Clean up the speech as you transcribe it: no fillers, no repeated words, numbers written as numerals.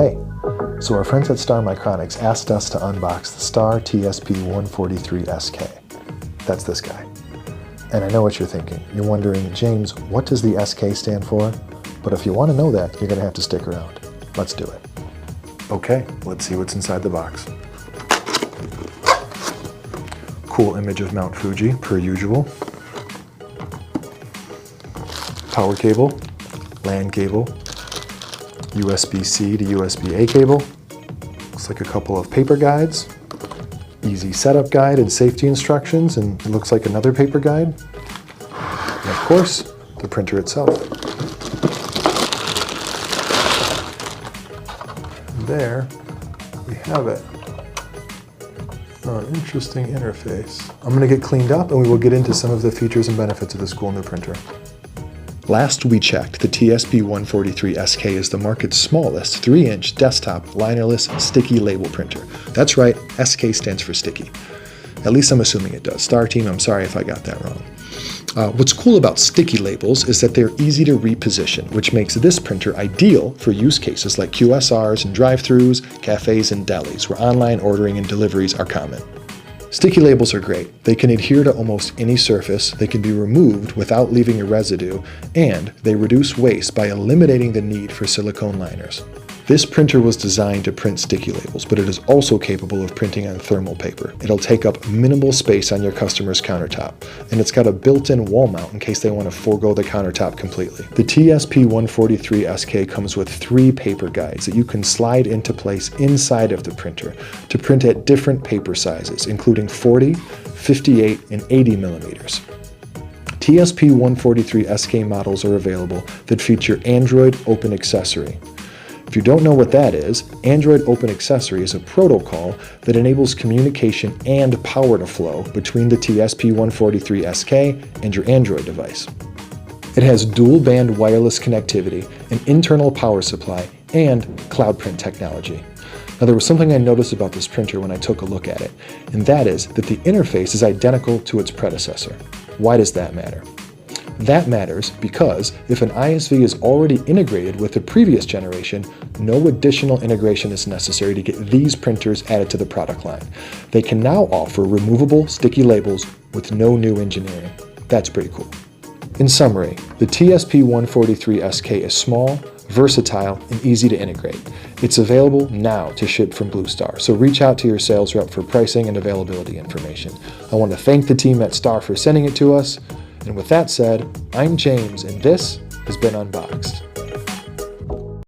Hey, so our friends at Star Micronics asked us to unbox the Star TSP143IV SK. That's this guy. And I know what you're thinking. You're wondering, James, what does the SK stand for? But if you want to know that, you're going to have to stick around. Let's do it. Okay, let's see what's inside the box. Cool image of Mount Fuji, per usual. Power cable, LAN cable, USB-C to USB-A cable. Looks like a couple of paper guides, easy setup guide and safety instructions, and it looks like another paper guide. And of course, the printer itself. And there we have it. An interesting interface. I'm going to get cleaned up and we will get into some of the features and benefits of this cool new printer. Last we checked, the TSP143IV SK is the market's smallest 3-inch desktop linerless sticky label printer. That's right, SK stands for sticky. At least I'm assuming it does. Star team, I'm sorry if I got that wrong. What's cool about sticky labels is that they're easy to reposition, which makes this printer ideal for use cases like QSRs and drive-thrus, cafes and delis, where online ordering and deliveries are common. Sticky labels are great. They can adhere to almost any surface, they can be removed without leaving a residue, and they reduce waste by eliminating the need for silicone liners. This printer was designed to print sticky labels, but it is also capable of printing on thermal paper. It'll take up minimal space on your customer's countertop, and it's got a built-in wall mount in case they want to forego the countertop completely. The TSP143IV SK comes with 3 paper guides that you can slide into place inside of the printer to print at different paper sizes, including 40, 58, and 80 millimeters. TSP143IV SK models are available that feature Android Open Accessory. If you don't know what that is, Android Open Accessory is a protocol that enables communication and power to flow between the TSP143IV SK and your Android device. It has dual-band wireless connectivity, an internal power supply, and CloudPRNT technology. Now, there was something I noticed about this printer when I took a look at it, and that is that the interface is identical to its predecessor. Why does that matter? That matters because if an ISV is already integrated with the previous generation, no additional integration is necessary to get these printers added to the product line. They can now offer removable sticky labels with no new engineering. That's pretty cool. In summary, the TSP143IV SK is small, versatile, and easy to integrate. It's available now to ship from BlueStar, so reach out to your sales rep for pricing and availability information. I want to thank the team at Star for sending it to us. And with that said, I'm James, and this has been Unboxed.